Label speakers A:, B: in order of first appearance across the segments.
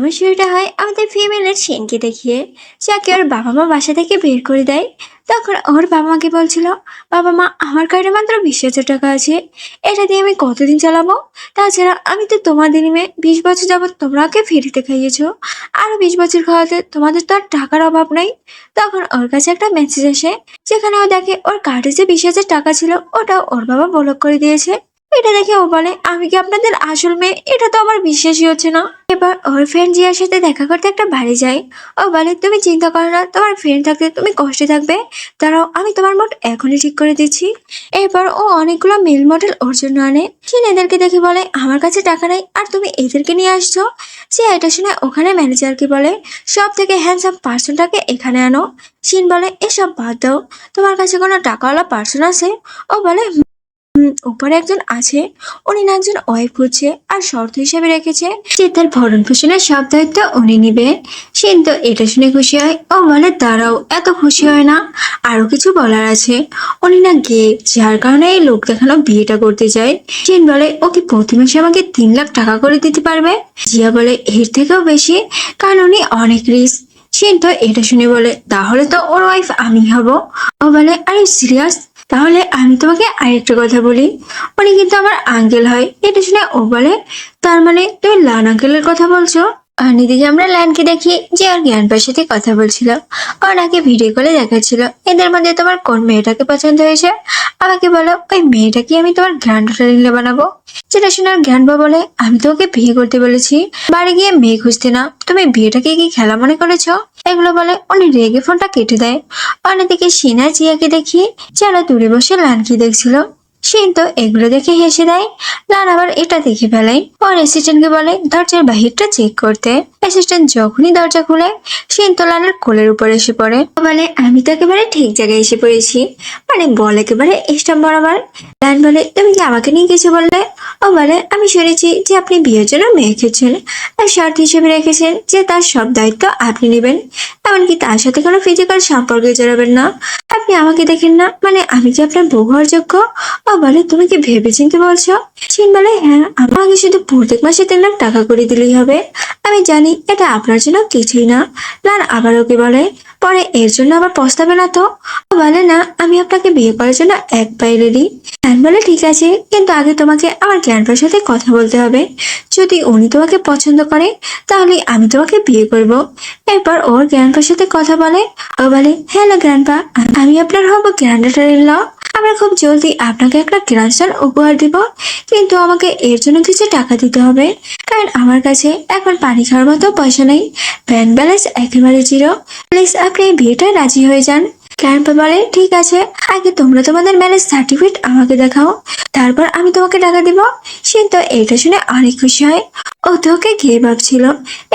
A: এমন শুরুটা হয় আমাদের ফিমেলের সেনকে দেখিয়ে, যাকে ওর বাবা মা বাসা থেকে বের করে দেয়। তখন ওর বাবা মাকে বলছিল, বাবা মা আমার কার্ডে মাত্র 20,000 টাকা আছে, এটা দিয়ে আমি কতদিন চালাবো? তাছাড়া আমি তো তোমাদের মেয়ে, 20 বছর যাবত তোমরা ওকে ফ্রিতে খাইয়েছো, আরো 20 বছর খাওয়াতে তোমাদের তো আর টাকার অভাব নাই। তখন ওর কাছে একটা মেসেজ আসে, যেখানে ও দেখে ওর কার্ডে যে 20,000 টাকা ছিল ওটা ওর বাবা ব্লক করে দিয়েছে। এটা দেখে ও বলে, আমি কি আপনাদের আসল মেয়ে? এটা তো আমার বিশ্বাসই হচ্ছে না। এবার ওর ফ্রেন্ড জিয়ার সাথে দেখা করতে একটা বাড়ি যায়। ও বলে, তুমি চিন্তা করো না, তোমার ফ্রেন্ড থাকতে তুমি কষ্টে থাকবে, দাঁড়াও আমি তোমার মোট এখনই ঠিক করে দিচ্ছি। এরপর ও অনেকগুলো মেল মডেল ওর জন্য আনে। সে এদেরকে দেখে বলে, আমার কাছে টাকা নেই আর তুমি এদেরকে নিয়ে আসছো। সে এটা শুনে ওখানে ম্যানেজারকে বলে, সব থেকে হ্যান্ডসাম পার্সনটাকে এখানে আনো। শিন বলে, এসব বাদ দাও, তোমার কাছে কোনো টাকাওয়ালা পার্সন আছে? ও বলে, উপরে একজন আছে, উনি না একজন ওয়াইফ খুঁজছে, আর শর্ত হিসেবে রেখেছে যে তার ভরণ পোষণের সব দায়িত্ব উনি নিবে। সেন তো এটা শুনে খুশি হয়। ও বলে, দাঁড়াও, এত খুশি হয় না, আরো কিছু বলার আছে। উনি না গে, যার কারণে এই লোক দেখানো বিয়েটা করতে চায়। সেন বলে, ও কি প্রতি মাসে আমাকে 3 লাখ টাকা করে দিতে পারবে? জিয়া বলে, এর থেকেও বেশি, কারণ উনি অনেক রিস্ক। সেন তো এটা শুনে বলে, তাহলে তো ওর ওয়াইফ আমি হব। ও বলে, আরে সিরিয়াস? তাহলে আমি তোমাকে আরেকটা কথা বলি, উনি কিন্তু আমার আঙ্কেল হয়। এটা শুনে ও বলে, তার মানে তুমি লান আঙ্কেলের কথা বলছো? অন্যদিকে আমরা লানকে দেখি যে আর জ্ঞানপার সাথে কথা বলছিল। ওনাকে ভিডিও কলে দেখাচ্ছিল, এদের মধ্যে তোমার কোন মেয়েটাকে পছন্দ হয়েছে আমাকে বলো, ওই মেয়েটাকে আমি তোমার গ্র্যান্ড ডটার বানাবো। যেটা শুনে ওর জ্ঞানপা বলে, আমি তোমাকে বিয়ে করতে বলেছি, বাড়ি গিয়ে মেয়ে খুঁজতে না, তুমি বিয়েটাকে কি খেলা মনে করেছো? এগুলো বলে উনি রেগে ফোনটা কেটে দেয়। অন্যদিকে সিনা জিয়াকে দেখি যারা দূরে বসে লানকি দেখছিল। শিন তো এগুলো দেখে হেসে দেয়। লান আবার এটা দেখে ফেলে, ওর অ্যাসিস্ট্যান্টকে বলে দরজার বাহিরটা চেক করতে। অ্যাসিস্ট্যান্ট যখনই দরজা খুলে, শিন তো লানের কোলের উপর এসে পড়ে। ও বলে, আমি তো একেবারে ঠিক জায়গায় এসে পড়েছি, মানে বল একেবারে স্টাম্প বরাবর। লান বলে, তুমি কি আমাকে নিয়ে কিছু বললে? ও বলে, আমি শুনেছি যে আপনি বিয়ের জন্য মেয়ে খুঁজছেন, আর শর্ত হিসেবে রেখেছেন যে তার সব দায়িত্ব আপনি নেবেন, এমনকি তার সাথে কোনো ফিজিক্যাল সম্পর্কে জড়াবেন না। আপনি আমাকে দেখেন না, মানে আমি কি আপনার বউ হওয়ার যোগ্য? ও বলে, তুমি কি ভেবেচিন্তে বলছো? শিন বলে, হ্যাঁ, আমাকে শুধু প্রত্যেক মাসে 3 লাখ টাকা করে দিলেই হবে। আমি জানি এটা আপনার জন্য কিছুই না। লান আবার ওকে বলে, পরে এর জন্য আবার পস্তাবে না তো? ও বলে, না, আমি আপনাকে বিয়ে করার জন্য এক পায়ে রেডি। লান বলে, ঠিক আছে, কিন্তু আগে তোমাকে আমার গ্র্যান্ডপার সাথে কথা বলতে হবে। যদি উনি তোমাকে পছন্দ করে, তাহলে আমি তোমাকে বিয়ে করব। এরপর ওর গ্র্যান্ডপার সাথে কথা বলে। ও বলে, হ্যালো গ্র্যান্ডপা, আমি আপনার হব গ্র্যান্ডডটার ইন ল। আমরা খুব জলদি আপনাকে একটা গ্র্যান্ডসন উপহার দিব, কিন্তু আমাকে এর জন্য কিছু টাকা দিতে হবে, কারণ আমার কাছে এখন পানি খাওয়ার মতো পয়সা নেই। ব্যাংক ব্যালেন্স একেবারে জিরো। প্লিজ আপনি এই বিয়েটা রাজি হয়ে যান। গ্র্যান্ডপা বলে, ঠিক আছে, আগে তোমরা তোমাদের ম্যারেজ সার্টিফিকেট আমাকে দেখাও, তারপর আমি তোমাকে টাকা দিব। সে তো এটা শুনে অনেক খুশি হয়। ও তো ওকে গিয়ে ভাবছিল,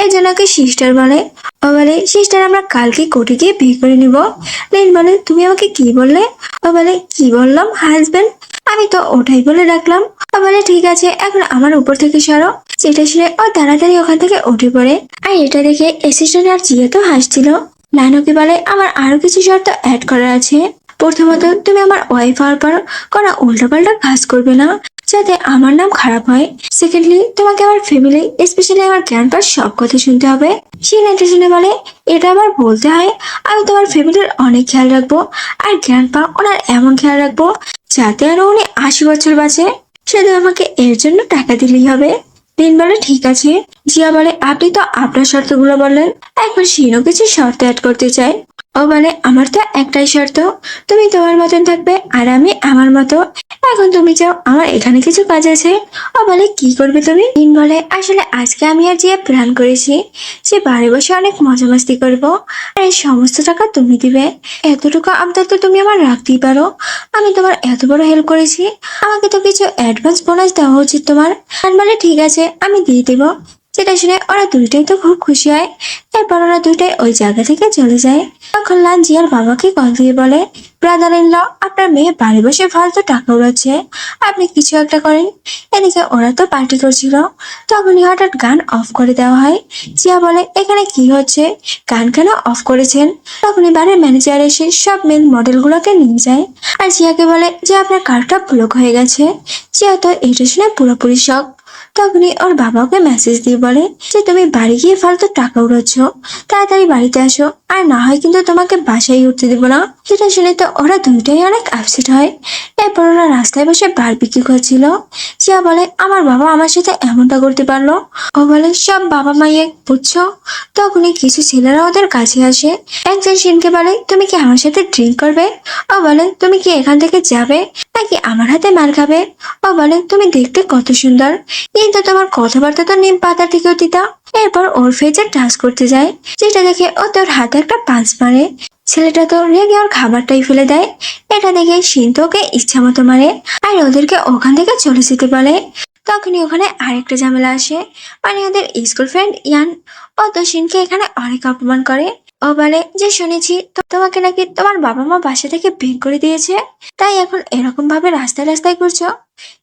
A: এই জন্য ওকে সিস্টার বলে। ও বলে, সিস্টার, আমরা কালকে কোর্টে গিয়ে বিয়ে করে নিব। লিন বলে, তুমি আমাকে কি বললে? ও বলে, কি বললাম, হাজবেন্ড? আমি তো ওটাই বলে রাখলাম। ও বলে, ঠিক আছে, এখন আমার উপর থেকে সরো। যেটা শুনে ও তাড়াতাড়ি ওখান থেকে উঠে পড়ে। আর এটা দেখে অ্যাসিস্ট্যান্ট আর জিয়া তো হাসছিল। লাইনকে বলে, আমার আরো কিছু শর্ত অ্যাড করার আছে। প্রথমত, তুমি আমার ওয়াইফ হওয়ার পর কোনো উল্টাপাল্টা কাজ করবে না, যাতে আমার নাম খারাপ হয়। সেকেন্ডলি, তোমাকে আমার ফ্যামিলি, স্পেশালি আমার গ্র্যান্ডপার সব কথা শুনতে হবে। সে এটা শুনে বলে, এটা আবার বলতে হয়? আমি তোমার ফ্যামিলির অনেক খেয়াল রাখবো, আর গ্র্যান্ডপা ওনার এমন খেয়াল রাখবো যাতে আরো উনি 80 বছর বাঁচে। শুধু আমাকে এর জন্য টাকা দিলেই হবে। লিন বলে, ঠিক আছে। জিয়া বলে, আপনি তো আপনার শর্তগুলো বললেন, এখন শিনও কিছু শর্ত অ্যাড করতে চায়। ও বলে, আমার তো একটাই শর্ত, তুমি তোমার মতন থাকবে আর আমি আমার মতো। এখন তুমি চাও, আমার এখানে কিছু কাজ আছে। ও বলে, কি করবে তুমি? লিন বলে, আসলে আজকে আমি আর জিয়া প্ল্যান করেছি যে বাড়ি বসে অনেক মজা মাস্তি করবো, আর এই সমস্ত টাকা তুমি দিবে। এতটুকু আবদার তো তুমি আমার রাখতেই পারো, আমি তোমার এত বড় হেল্প করেছি, আমাকে তো কিছু অ্যাডভান্স বোনাস দেওয়া উচিত তোমার। লান বলে, ঠিক আছে, আমি দিয়ে দেবো। যেটা শুনে ওরা দুইটাই তো খুব খুশি হয়। এরপর ওরা দুইটাই ওই জায়গা থেকে চলে যায়। তখন লান জিয়ার বাবাকে কল দিয়ে বলে, ব্রাদার ইন ল, আপনার মেয়ে বাড়ি বসে ফালতু টাকা উড়াচ্ছে, আপনি কিছু একটা করেন। এদিকে ওরা তো পার্টি করছিল, তখনই হঠাৎ গান অফ করে দেওয়া হয়। জিয়া বলে, এখানে কি হচ্ছে, গান কেন অফ করেছেন? তখনই বাড়ির ম্যানেজার এসে সব মেল মডেলগুলোকে নিয়ে যায়, আর জিয়াকে বলে যে আপনার কার্ডটা ব্লক হয়ে গেছে। জিয়া তো এটা শুনে পুরোপুরি শক। তখনই ওর বাবা ওকে মেসেজ দিয়ে বলে যে তুমি বাড়ি গিয়ে ফালতু টাকা উড়াচ্ছ, তাড়াতাড়ি বাড়িতে আসো, আর না হয় কিন্তু তোমাকে বাসায় উঠতে দেবো না। সেটা শুনে তো ওরা দুইটাই অনেক আপসেট হয়। এরপর ওরা রাস্তায় বসে বারবিকিউ করছিল। জিয়া বলে আমার বাবা আমার সাথে এমনটা করতে পারলো। ও বলে সব বাবা মাইয়ে বুঝছো। তখনই কিছু ছেলেরা ওদের কাছে আসে। একজন শিনকে বলে তুমি কি আমার সাথে ড্রিঙ্ক করবে। ও বলে তুমি কি এখান থেকে যাবে নাকি আমার হাতে মার খাবে। ও বলে তুমি দেখতে কত সুন্দর, কিন্তু তোমার কথাবার্তা তো নিম পাতা থেকেও দিতা। এরপর ওর ফেজে টাচ করতে যায়, যেটা দেখে ও তোর হাতে একটা পাঁচ মারে। ছেলেটা তো রেগে ওর খাবারটাই ফেলে দেয়। এটা দেখে শিন তো ওকে ইচ্ছা মতো মারে আর ওদেরকে ওখান থেকে চলে যেতে বলে। তখনই ওখানে আরেকটা ঝামেলা আসে, মানে ওদের স্কুল ফ্রেন্ড ইয়ান। ও তো শিনকে এখানে অনেক অপমান করে। ও বলে যে শুনেছি তোমাকে নাকি তোমার বাবা মা বাসা থেকে বের করে দিয়েছে, তাই এখন এরকম ভাবে রাস্তায় রাস্তায় করছো।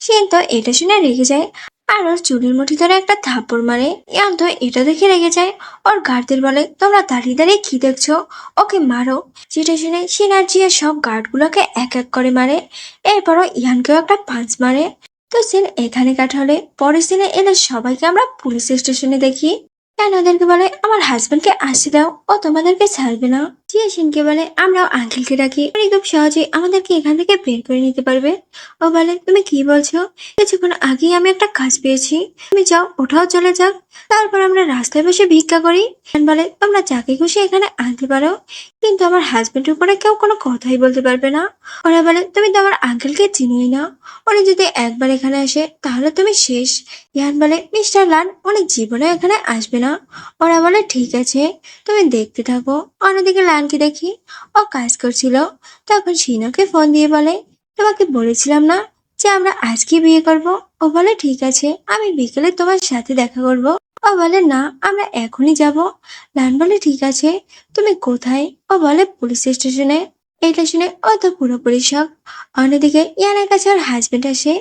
A: শিন তো এটা শুনে রেগে যায় আর ওর চুলের মুঠি ধরে একটা থাপ্পড় মারে। ইয়ান তো এটা দেখে রেগে যায়। ওর গার্ডদের বলে তোমরা দাঁড়িয়ে দাঁড়িয়ে কি দেখছো, ওকে মারো। যেটা শুনে শিন আর জিয়া সব গার্ডগুলোকে এক এক করে মারে। এরপরও ইয়ানকেও একটা পাঁচ মারে। তো সিন এখানে কাট হলে পরের সিনে এলে সবাইকে আমরা পুলিশ স্টেশনে দেখি। কেন ওদেরকে বলে আমার হাজবেন্ডকে আসতে দাও, ও তোমাদেরকে ছাড়বে না। জিয়া সিনকে বলে আমরাও আঙ্কেলকে ডাকি, উনি খুব সহজেই আমাদেরকে এখান থেকে বের করে নিতে পারবে। ও বলে তুমি কি বলছো, কিছুক্ষণ আগেই আমি একটা কাজ পেয়েছি, তুমি যাও ওঠাও চলে যাক, তারপর আমরা রাস্তায় বসে ভিক্ষা করি। বলে তোমরা যাকে খুশি এখানে আনতে পারো, কিন্তু আমার হাজবেন্ডের উপরে কেউ কোনো কথাই বলতে পারবে না। ওরা বলে তুমি তো আমার আঙ্কেলকে চিনোই না, উনি যদি একবার এখানে আসে তাহলে তুমি শেষ। ইয়ান বলে মিস্টার লান উনি জীবনে এখানে আসবে না। ওরা বলে ঠিক আছে, তুমি দেখতে থাকো। অন্যদিকে লানকে দেখি ও কাজ করছিল। তখন শিনোকে ফোন দিয়ে বলে তোমাকে বলেছিলাম না যে আমরা আজকে বিয়ে করব। ও বলে ঠিক আছে, আমি বিকেলে তোমার সাথে দেখা করব। ও বলে না আমরা এখনই যাব। লান বলে ঠিক আছে, তুমি কোথায়। ও বলে পুলিশ স্টেশনে। এটা শুনে ও তো পুরোপুরি শখ। অন্যদিকে ইয়ানের কাছে ওর হাজবেন্ড আসে।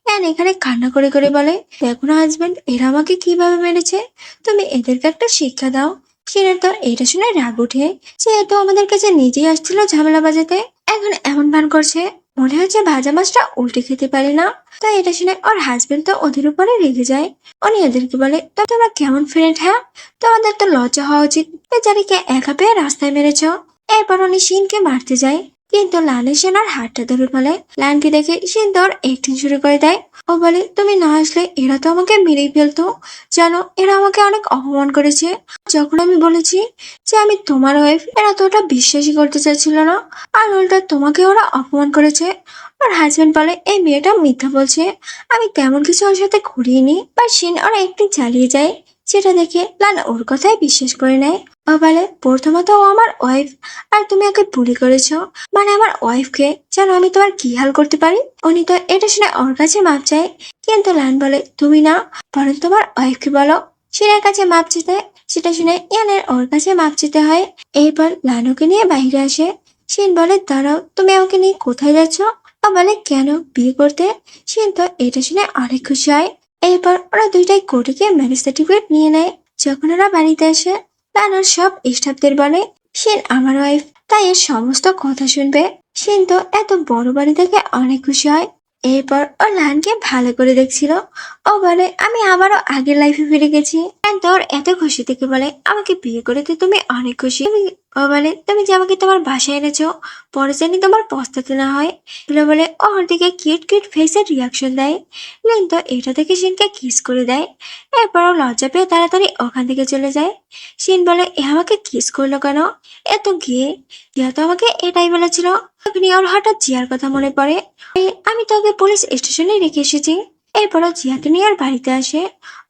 A: ইয়ান এখানে কান্না করে করে বলে দেখো না হাজবেন্ড, এরা আমাকে কিভাবে মেরেছে, তুমি এদেরকে একটা শিক্ষা দাও। সিনের তো এটা শুনে রাগ উঠে, সে তো আমাদের কাছে নিজেই আসছিল ঝামেলা বাজাতে, এখন এমন ভান করছে মনে হচ্ছে ভাজা মাছটা উল্টে খেতে পারে না। তাই এটা শুনে ওর হাজবেন্ড তো ওদের উপরে রেগে যায়। উনি ওদেরকে বলে তো তোমরা কেমন ফ্রেন্ড, হ্যাঁ তোমাদের তো লজ্জা হওয়া উচিত, বেচারিকে একা পেয়ে রাস্তায় মেরেছ। এরপর উনি শিনকে মারতে যায়, কিন্তু লানের সেনার হাতটা ধরে ফেলে। লানকে দেখে শিন তোর অ্যাক্টিং শুরু করে দেয়। ও বলে তুমি না আসলে এরা তো আমাকে মেরেই ফেলতো, জানো এরা আমাকে অনেক অপমান করেছে। যখন আমি বলেছি যে আমি তোমার ওয়াইফ, এরা তো ওটা বিশ্বাসই করতে চাইছিল না, আর উল্টা তোমাকে ওরা অপমান করেছে। ওর হাজবেন্ড বলে এই মেয়েটা মিথ্যা বলছে, আমি তেমন কিছু ওর সাথে করিনি। বা শিন ওরা একটু চালিয়ে যায়, যেটা দেখে লান ওর কথাই বিশ্বাস করে নেয়। ও বলে প্রথমত ও আমার ওয়াইফ, আর তুমি ওকে বুলি করেছো, মানে আমার ওয়াইফকে যেন আমি তোমার কি হাল করতে পারি। উনি তো এটা শুনে ওর কাছে মাপ চায়, কিন্তু লান বলে তুমি না, বরং তোমার ওয়াইফকে বলো শিনের কাছে মাপ চেতে। সেটা শুনে ইয়ানের ওর কাছে মাপ চেতে হয়। এরপর লানুকে নিয়ে বাইরে আসে। শিন বলে দাঁড়াও, তুমি আমাকে নিয়ে কোথায় যাচ্ছ। ও বলে কেন, বিয়ে করতে। শিন তো এটা শুনে অনেক খুশি হয়। এরপর ওরা দুইটাই কোর্টে গিয়ে ম্যারেজ সার্টিফিকেট নিয়ে নেয়। যখন ওরা বাড়িতে আসে লানুর সব স্টাফদের বলে শিন আমার ওয়াইফ, তাই এর সমস্ত কথা শুনবে। শিন তো এত বড় বাড়ি থেকে অনেক খুশি হয়। এরপর ও লানকে ভালো করে দেখছিল। ও বলে আমি আবারও আগের লাইফে ফিরে গেছি। তোর এত খুশি থেকে বলে আমাকে বিয়ে করেতে তুমি অনেক খুশি। ও বলে তুমি যে আমাকে তোমার বাসায় এনেছো, পরে জানি তোমার পস্তাতে না হয়। বলে ওর দিকে কিউট কিউট ফেসের রিয়াকশন দেয়। লিন তো এটা থেকে শিনকে কিস করে দেয়। এরপর ও লজ্জা পেয়ে তাড়াতাড়ি ওখান থেকে চলে যায়। শিন বলে এ আমাকে কিস করলো কেন, এত গিয়ে জিয়া তো আমাকে এটাই বলেছিল। তখনই ওর হঠাৎ জিয়ার কথা মনে পড়ে। আমি তোকে পুলিশ স্টেশনে রেখে এসেছি। এরপরও জিয়াকে নিয়ে আর বাড়িতে আসে।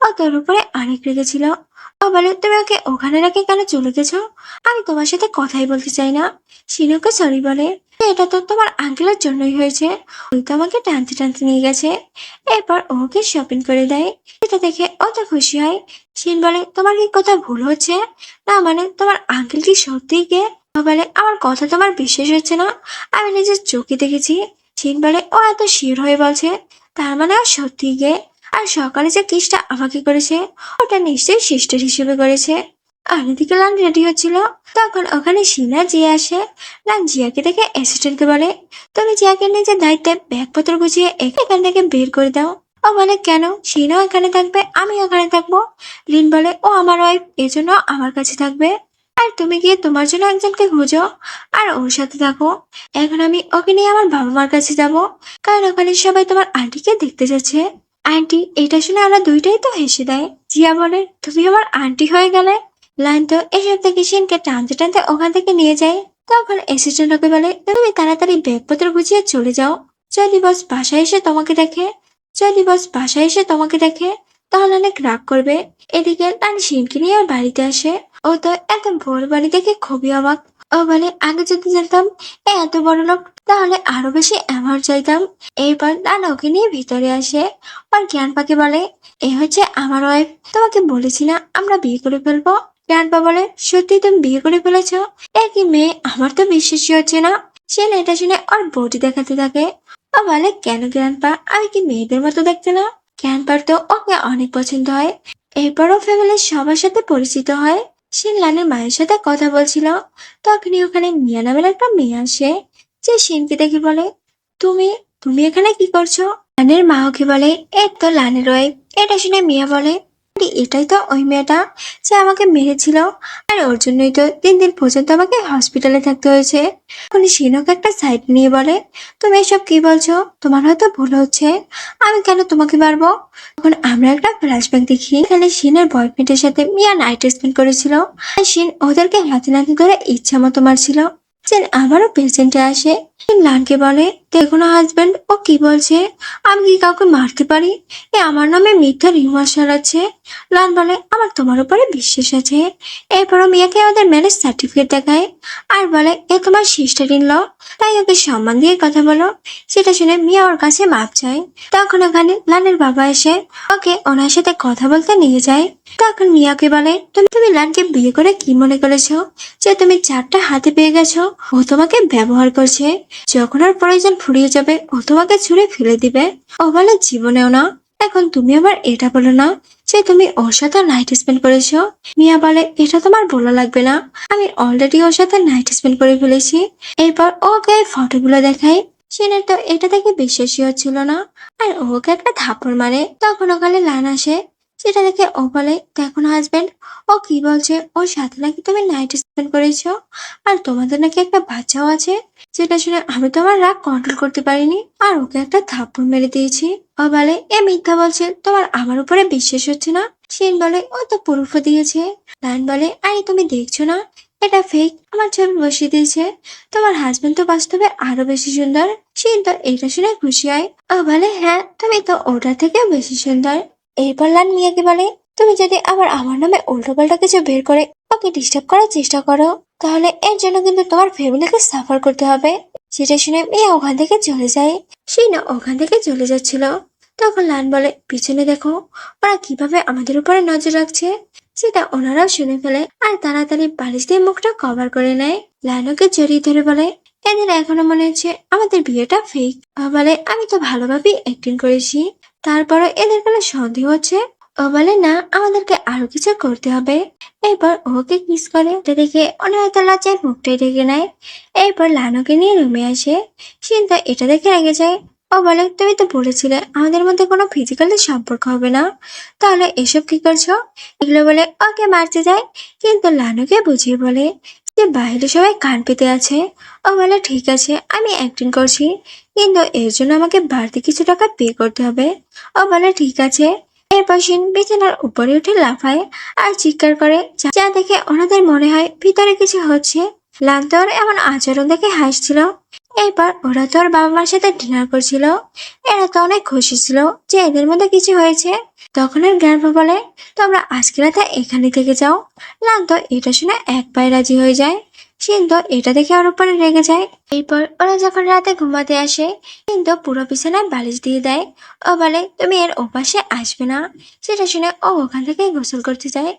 A: ও তোর উপরে অনেক রেগেছিল। ও বলে তুমি ওকে ওখানে রেখে কেন চলে গেছো, আমি তোমার সাথে কথাই বলতে চাই না। সিনুকে সরি বলে এটা তো তোমার আঙ্কেলের জন্যই হয়েছে, ওই তো আমাকে টানতে টানতে নিয়ে গেছে। এরপর ওকে শপিং করে দেয়। এটা দেখে ও তো খুশি হয়। শিন বলে তোমার কি কথা ভুল হচ্ছে, না মানে তোমার আঙ্কেল কি সত্যিই গে। ও বলে আমার কথা তোমার বিশ্বাস হচ্ছে না, আমি নিজের চোখে দেখেছি। শিন বলে ও এত শিওর হয়ে বলছে, তার মানে ও সত্যিই গে। আর সকালে যে কিসটা আমাকে করেছে ওটা নিশ্চয়ই সিস্টার হিসেবে করেছে। অন্যদিকে লান রেডি হচ্ছিল, তখন ওখানে শিনা জিয়া আসে। লান জিয়াকে দেখে অ্যাসিস্ট্যান্টকে বলে তুমি জিয়াকে নিজের দায়িত্বে ব্যাগপত্র গুছিয়ে এখান থেকে বের করে দাও। ও বলে কেন, সিনও এখানে থাকবে, আমিও এখানে থাকবো। লিন বলে ও আমার ওয়াইফ, এজন্য আমার কাছে থাকবে। আর তুমি গিয়ে তোমার জন্য একজনকে খুঁজো আর ওর সাথে থাকো। এখন আমি ওকে নিয়ে আমার বাবা মার কাছে যাব, কারণ ওখানে সবাই তোমার আন্টিকে দেখতে যাচ্ছে। আন্টি, এটা শুনে ওরা দুইটাই তো হেসে দেয়। জিয়া বলে তুমি আমার আন্টি হয়ে গেলে। লাইন তো এসব থেকে সিনকে টানতে টানতে ওখান থেকে নিয়ে যায়। তখন অ্যাসিস্ট্যান্ট ওকে বলে তুমি তাড়াতাড়ি ব্যাগপত্র গুছিয়ে চলে যাও। যদি বস বাসায় এসে তোমাকে দেখে যদি বস বাসায় এসে তোমাকে দেখে তাহলে অনেক রাগ করবে। এদিকে লাইন সিনকে নিয়ে ওর বাড়িতে আসে। ও তো একদম ভোর বাড়ি দেখে খুবই অবাক। ও বলে আগে যদি জানতাম এ এত বড় লোক, তাহলে আরো বেশি অ্যামাউন্ট চাইতাম। এরপর লান ওকে নিয়ে ভিতরে আসে। আর জ্ঞান পাকে বলে এ হচ্ছে আমার ওয়াইফ, তোমাকে বলেছি না আমরা বিয়ে করে ফেলবো। জ্ঞানপা বলে সত্যি তুমি বিয়ে করে ফেলেছ? একই মেয়ে, আমার তো বিশ্বাসই হচ্ছে না। সে এটা শুনে ওর বউটি দেখাতে থাকে। ও বলে কেন জ্ঞানপা, আমি কি মেয়েদের মতো দেখতে না? জ্ঞানপার তো ওকে অনেক পছন্দ হয়। এরপরও ফ্যামিলির সবার সাথে পরিচিত হয়। সে লানের মায়ের সাথে কথা বলছিল, তখনই ওখানে মিয়া নামের একটা মেয়ে আসে, যে সিনকে দেখে বলে তুমি তুমি এখানে কি করছো? লানের মা ওকে বলে এই তো লানের ওয়াইফ। এটা শুনে মিয়া বলে আরে এটাই তো ওই মেয়েটা যে আমাকে মেরেছিল, আর ওর জন্যই তো 3 দিন পর্যন্ত আমাকে হসপিটালে থাকতে হয়েছে। এখন সিনক একটা সাইড নিয়ে বলে তুমি এসব কি বলছো, তোমার হয়তো ভুল হচ্ছে, আমি কেন তোমাকে মারবো? তখন আমরা একটা ফ্ল্যাশব্যাক দেখি, এখানে সিনের বয়ফ্রেন্ডের সাথে মিয়া নাইট স্পেন্ড করেছিল, আর সিন ওদেরকে হাতে নাতে ধরে ইচ্ছা মতো মারছিল। সেন আবারও পেশেন্টে আসে। লানকে বলে দেখো না হাজবেন্ড, ও কি বলছে, আমি কি কাউকে মারতে পারি? এ আমার নামে মিথ্যা রিউমার ছড়াচ্ছে। লান বলে আমার তোমার উপরে বিশ্বাস আছে। এরপরও মিয়াকে আমাদের ম্যারেজ সার্টিফিকেট দেখায় আর বলে এ তোমার সিস্টার ইন ল, তাই ওকে সম্মান দিয়ে কথা বলো। সেটা শুনে মিয়া ওর কাছে মাপ চায়। তখন ওখানে লানের বাবা এসে ওকে ওনার সাথে কথা বলতে নিয়ে যায়। তখন মিয়াকে বলে তুমি তুমি লানকে বিয়ে করে কি মনে করেছো, যে তুমি 4টা হাতে পেয়ে গেছো? ও তোমাকে ব্যবহার করছে, যখন আর প্রয়োজন ফুরিয়ে যাবে ও তোমাকে ছুঁড়ে ফেলে দিবে। ও বলে জীবনেও না। এখন তুমি আবার এটা বলো না যে তুমি ওর সাথে নাইট স্পেন্ড করেছো। মিয়া বলে এটা তোমার বলা লাগবে না, আমি অলরেডি ওর সাথে নাইট স্পেন্ড করে ফেলেছি। এরপর ওকে ফটোগুলো দেখায়। সিনের তো এটা দেখে বিশ্বাসই হচ্ছিল না, আর ওকে একটা থাপ্পড় মারে। তখন ওখানে লান আসে, সেটা দেখে ও বলে দেখো না হাজবেন্ড, ও কি বলছে, ওর সাথে নাকি তুমি নাইট স্পেন্ড করেছো, আর তোমাদের নাকি একটা বাচ্চাও আছে। যেটা শুনে আমি তো আমার রাগ কন্ট্রোল করতে পারিনি, আর ওকে একটা থাপ্পড় মেরে দিয়েছি। ও বলে এ মিথ্যা বলছে, তোমার আমার উপরে বিশ্বাস হচ্ছে না? শিন বলে ও তো প্রুফও দিয়েছে। লায়ন বলে আরে তুমি দেখছো না এটা ফেক, আমার ছবি বসিয়ে দিয়েছে। তোমার হাজবেন্ড তো বাস্তবে আরো বেশি সুন্দর। শিন তো এটা শুনে খুশি হয়। ও বলে হ্যাঁ তুমি তো ওটার থেকেও বেশি সুন্দর। এরপর লান মিয়াকে বলে তুমি যদি আবার আমার নামে উল্টোপাল্টা কিছু বের করে ওকে ডিস্টার্ব করার চেষ্টা করো, তাহলে এর জন্য কিন্তু তোমার ফ্যামিলিকে সাফার করতে হবে। সেটা শুনে মেয়ে ওখান থেকে চলে যায়। সেই না ওখান থেকে চলে যাচ্ছিল, তখন লান বলে পিছনে দেখো, ওরা কিভাবে আমাদের উপরে নজর রাখছে। সেটা ওনারাও শুনে ফেলে আর তাড়াতাড়ি বালিশ দিয়ে মুখটা কভার করে নেয়। লান ওকে জড়িয়ে ধরে বলে এদের এখনো মনে হচ্ছে আমাদের বিয়েটা ফেক। বলে আমি তো ভালোভাবেই অ্যাক্টিং করেছি, তারপরও এদের কোনো সন্দেহ হচ্ছে। ও বলে না আমাদেরকে আরো কিছু করতে হবে। এরপর ওকে কিস করে, এটা দেখে অনেক লজ্জায় মুখটাই ঢেকে নেয়। এরপর লানুকে নিয়ে রুমে আসে। সিনতা এটা দেখে রেগে যায়। ও বলে তুমি তো বলেছিলে আমাদের মধ্যে কোনো ফিজিক্যাল সম্পর্ক হবে না, তাহলে এসব কি করছো? এগুলো বলে ওকে মারতে যায়, কিন্তু লানুকে বুঝিয়ে বলে যে বাইরে সবাই কান পেতে আছে। ও বলে ঠিক আছে আমি অ্যাক্টিং করছি, কিন্তু এর জন্য আমাকে বাড়তি কিছু টাকা পে করতে হবে। ও বলে ঠিক আছে। এরপর সিন বিছানার উপরে উঠে লাফায় আর চিৎকার করে, যা দেখে ওনাদের মনে হয় ভিতরে কিছু হচ্ছে। লান্তর এমন আচরণ দেখে হাসছিল। এরপর ওরা তো ওর বাবা মার সাথে ডিনার করছিল। এরা তো অনেক খুশি ছিল যে এদের মধ্যে কিছু হয়েছে। তখন এর গ্র্যান্ডপা বলে তোমরা আজকে রাতে এখানে থেকে যাও। লান্ত এটা শুনে এক পায়ে রাজি হয়ে যায়। সিন্ধু এটা দেখে ওর উপরে রেগে যায়। এরপর ওরা যখন রাতে ঘুমাতে আসে, সিন্ধু পুরো বিছানায় বালিশ দিয়ে দেয়। ও বলে তুমি এর ওপাশে আসবে না। সেটা শুনে ও ওখান থেকে গোসল করতে যায়।